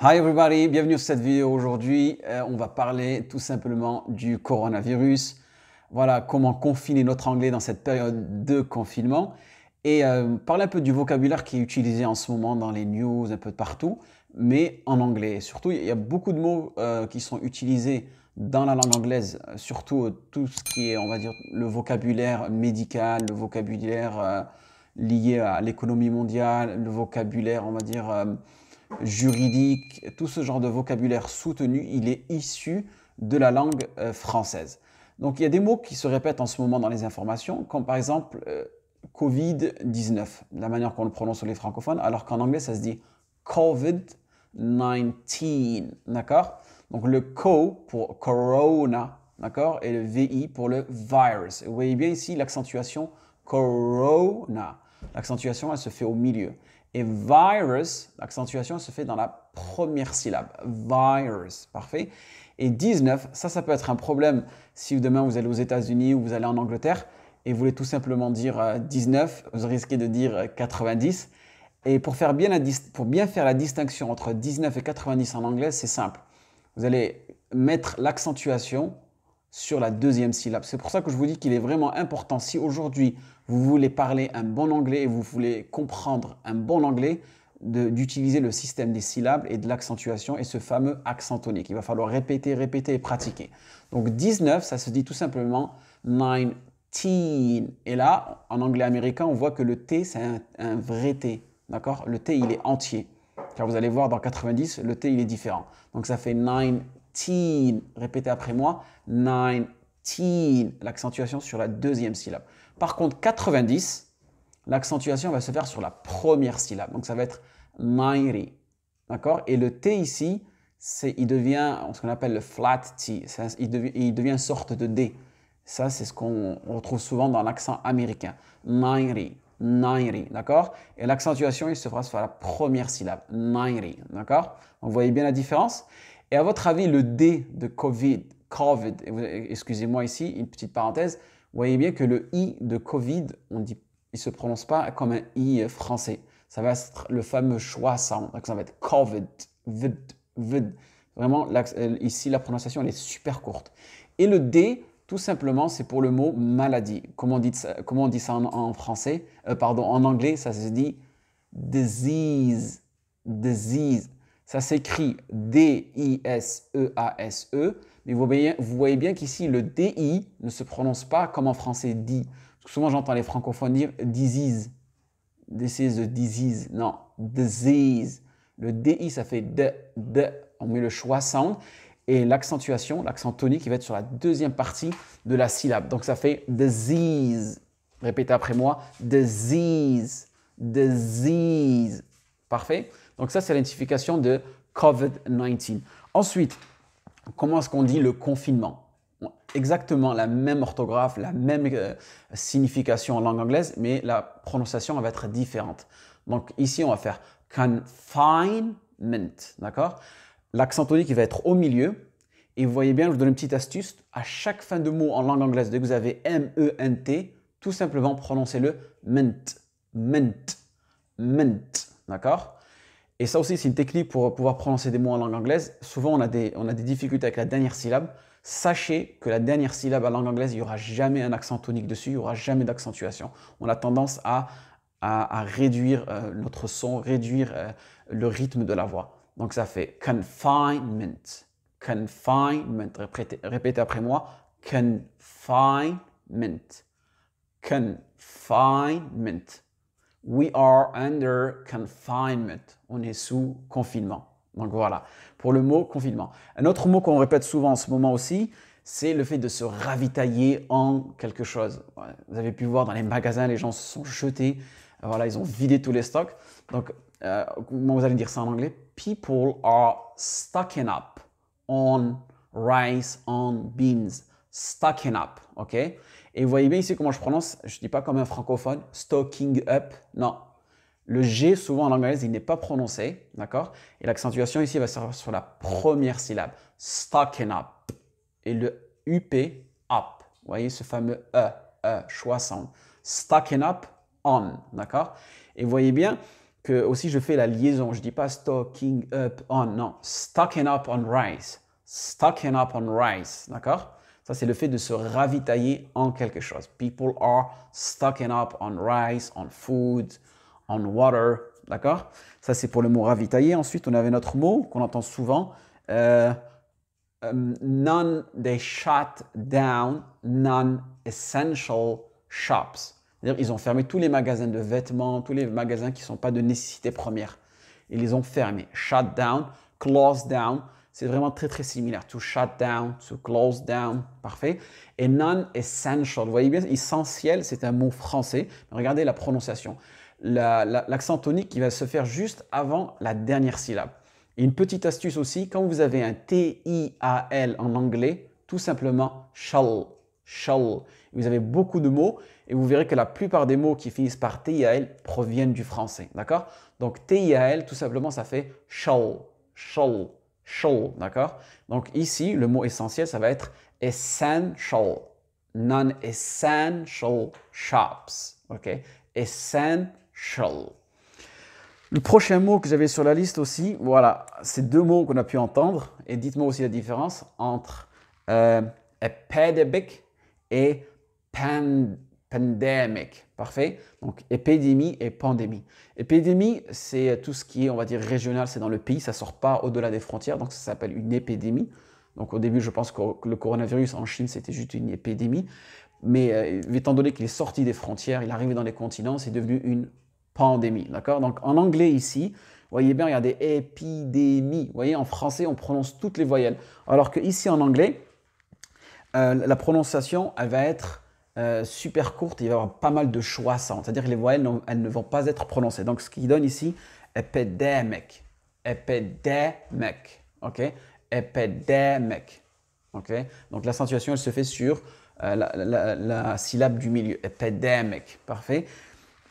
Hi everybody, bienvenue sur cette vidéo. Aujourd'hui, on va parler tout simplement du coronavirus. Voilà, comment confiner notre anglais dans cette période de confinement et parler un peu du vocabulaire qui est utilisé en ce moment dans les news, un peu de partout, mais en anglais. Et surtout, il y a beaucoup de mots qui sont utilisés dans la langue anglaise, surtout tout ce qui est, on va dire, le vocabulaire médical, le vocabulaire lié à l'économie mondiale, le vocabulaire, on va dire, juridique, tout ce genre de vocabulaire soutenu, il est issu de la langue française. Donc il y a des mots qui se répètent en ce moment dans les informations, comme par exemple Covid-19, la manière qu'on le prononce sur les francophones, alors qu'en anglais ça se dit COVID-19, d'accord? Donc le co pour corona, d'accord? Et le VI pour le virus. Vous voyez bien ici l'accentuation corona. L'accentuation, elle se fait au milieu. Et virus, l'accentuation, elle se fait dans la première syllabe. Virus, parfait. Et 19, ça peut être un problème si demain vous allez aux États-Unis ou vous allez en Angleterre et vous voulez tout simplement dire 19, vous risquez de dire 90. Et pour bien faire la distinction entre 19 et 90 en anglais, c'est simple. Vous allez mettre l'accentuation sur la deuxième syllabe. C'est pour ça que je vous dis qu'il est vraiment important, si aujourd'hui vous voulez parler un bon anglais et vous voulez comprendre un bon anglais, d'utiliser le système des syllabes et de l'accentuation et ce fameux accent tonique. Il va falloir répéter, répéter et pratiquer. Donc 19, ça se dit tout simplement 19. Et là, en anglais américain, on voit que le T, c'est un vrai T. D'accord? Le T, il est entier. Car vous allez voir, dans 90, le T, il est différent. Donc ça fait 19. Répétez après moi. 19. L'accentuation sur la deuxième syllabe. Par contre, 90, l'accentuation va se faire sur la première syllabe. Donc ça va être 90. D'accord? Et le T ici, il devient ce qu'on appelle le flat T. Il devient une sorte de D. Ça, c'est ce qu'on retrouve souvent dans l'accent américain. 90. 90, d'accord? Et l'accentuation, il se fera sur la première syllabe. 90, d'accord? Vous voyez bien la différence? Et à votre avis, le D de COVID, excusez-moi ici, une petite parenthèse, vous voyez bien que le I de Covid, il ne se prononce pas comme un I français. Ça va être le fameux schwa sound. Donc ça va être COVID, vid. Vraiment, ici, la prononciation, elle est super courte. Et le D, tout simplement, c'est pour le mot maladie. Comment on dit ça en français? En anglais, ça se dit disease. Disease. Ça s'écrit D-I-S-E-A-S-E. Mais vous voyez bien qu'ici, le D-I ne se prononce pas comme en français dit. Parce que souvent, j'entends les francophones dire disease. This is a disease. Non, disease. Le D-I, ça fait de. On met le schwa sound. Et l'accentuation, l'accent tonique, il va être sur la deuxième partie de la syllabe. Donc ça fait disease. Répétez après moi. Disease. Disease. Parfait. Donc ça, c'est l'identification de COVID-19. Ensuite, comment est-ce qu'on dit le confinement? Exactement la même orthographe, la même signification en langue anglaise, mais la prononciation elle va être différente. Donc ici, on va faire confinement, d'accord? L'accent tonique il va être au milieu. Et vous voyez bien, je vous donne une petite astuce. À chaque fin de mot en langue anglaise, dès que vous avez M-E-N-T, tout simplement prononcez-le ment, ment, ment, d'accord? Et ça aussi, c'est une technique pour pouvoir prononcer des mots en langue anglaise. Souvent, on a des difficultés avec la dernière syllabe. Sachez que la dernière syllabe en langue anglaise, il n'y aura jamais un accent tonique dessus, il n'y aura jamais d'accentuation. On a tendance à réduire notre son, réduire le rythme de la voix. Donc ça fait confinement, confinement. Répétez après moi, confinement, confinement. We are under confinement. On est sous confinement. Donc voilà, pour le mot confinement. Un autre mot qu'on répète souvent en ce moment aussi, c'est le fait de se ravitailler en quelque chose. Vous avez pu voir dans les magasins, les gens se sont jetés. Voilà, ils ont vidé tous les stocks. Donc, comment vous allez dire ça en anglais? People are stocking up on rice, on beans. Stocking up, ok? Et vous voyez bien ici comment je prononce, je ne dis pas comme un francophone, stocking up, non. Le G, souvent en anglaise, il n'est pas prononcé, d'accord? Et l'accentuation ici va se faire sur la première syllabe, stocking up. Et le UP, up. Vous voyez ce fameux schwa sound. Stocking up, on, d'accord? Et vous voyez bien que aussi je fais la liaison. Je dis pas stocking up on, non, stocking up on rice. Stocking up on rice, d'accord? Ça, c'est le fait de se ravitailler en quelque chose. People are stocking up on rice, on food, on water, d'accord? Ça, c'est pour le mot ravitailler. Ensuite, on avait notre mot qu'on entend souvent. None, they shut down non-essential shops. C'est-à-dire ils ont fermé tous les magasins de vêtements, tous les magasins qui ne sont pas de nécessité première. Ils les ont fermés. Shut down, close down. C'est vraiment très, très similaire. To shut down, to close down. Parfait. Et non-essential. Vous voyez bien, essentiel, c'est un mot français. Regardez la prononciation. L'accent tonique qui va se faire juste avant la dernière syllabe. Et une petite astuce aussi, quand vous avez un T-I-A-L en anglais, tout simplement shall, shall. Vous avez beaucoup de mots et vous verrez que la plupart des mots qui finissent par T-I-A-L proviennent du français. D'accord? Donc T-I-A-L, tout simplement, ça fait shall, shall, shall. D'accord? Donc ici, le mot essentiel, ça va être essential, non-essential shops. OK? Essential. Le prochain mot que j'avais sur la liste aussi, voilà, c'est deux mots qu'on a pu entendre. Et dites-moi aussi la différence entre epidemic et pandemic. Parfait? Donc, épidémie et pandémie. Épidémie, c'est tout ce qui est, on va dire, régional, c'est dans le pays, ça ne sort pas au-delà des frontières, donc ça s'appelle une épidémie. Donc, au début, je pense que le coronavirus en Chine, c'était juste une épidémie. Mais étant donné qu'il est sorti des frontières, il est arrivé dans les continents, c'est devenu une pandémie, d'accord? Donc, en anglais ici, vous voyez bien, regardez, épidémie. Vous voyez, en français, on prononce toutes les voyelles. Alors que ici, en anglais, la prononciation, elle va être super courte. Il va y avoir pas mal de choissantes. C'est-à-dire que les voyelles, elles ne vont pas être prononcées. Donc, ce qui donne ici, epidemic. Epidemic. OK? Epidemic. OK? Donc, l'accentuation, elle se fait sur la syllabe du milieu. Epidemic. Parfait.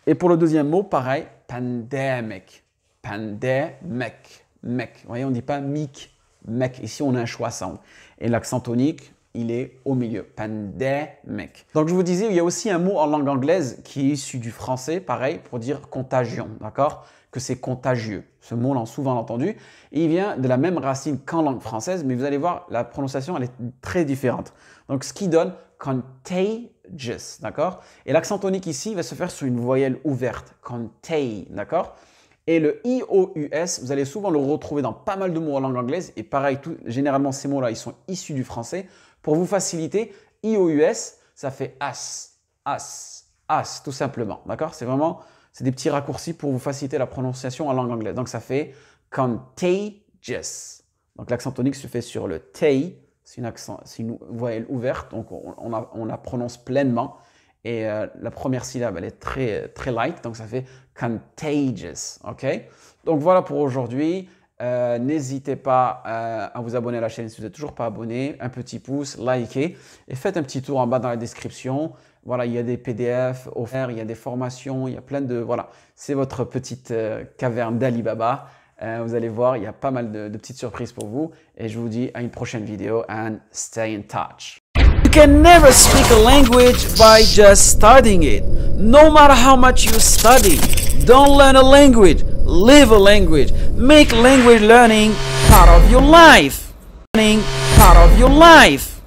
Et pour le deuxième mot, pareil, pandemic. Pandemic. Mec. Vous voyez, on ne dit pas mic, mec. Ici, on a un choix-sound. Et l'accent tonique, il est au milieu. Pandemic. Donc, je vous disais, il y a aussi un mot en langue anglaise qui est issu du français, pareil, pour dire contagion. D'accord? Que c'est contagieux. Ce mot, on l'a souvent entendu. Et il vient de la même racine qu'en langue française, mais vous allez voir, la prononciation, elle est très différente. Donc, ce qui donne contagious, d'accord? Et l'accent tonique ici va se faire sur une voyelle ouverte, contay, d'accord? Et le IOUS, vous allez souvent le retrouver dans pas mal de mots en langue anglaise. Et pareil, généralement, ces mots-là, ils sont issus du français. Pour vous faciliter, IOUS, ça fait as, tout simplement, d'accord? C'est des petits raccourcis pour vous faciliter la prononciation en langue anglaise. Donc, ça fait contagious. Donc, l'accent tonique se fait sur le tay. C'est une voyelle ouverte, donc on la prononce pleinement. Et la première syllabe, elle est très, très light, donc ça fait contagious. OK? Donc voilà pour aujourd'hui. N'hésitez pas à vous abonner à la chaîne si vous n'êtes toujours pas abonné. Un petit pouce, likez et faites un petit tour en bas dans la description. Voilà, il y a des PDF offerts, il y a des formations, il y a plein de... Voilà, c'est votre petite caverne d'Alibaba. Vous allez voir, il y a pas mal de petites surprises pour vous. Et je vous dis à une prochaine vidéo and stay in touch. You can never speak a language by just studying it. No matter how much you study, don't learn a language, live a language. Make language learning part of your life. Part of your life.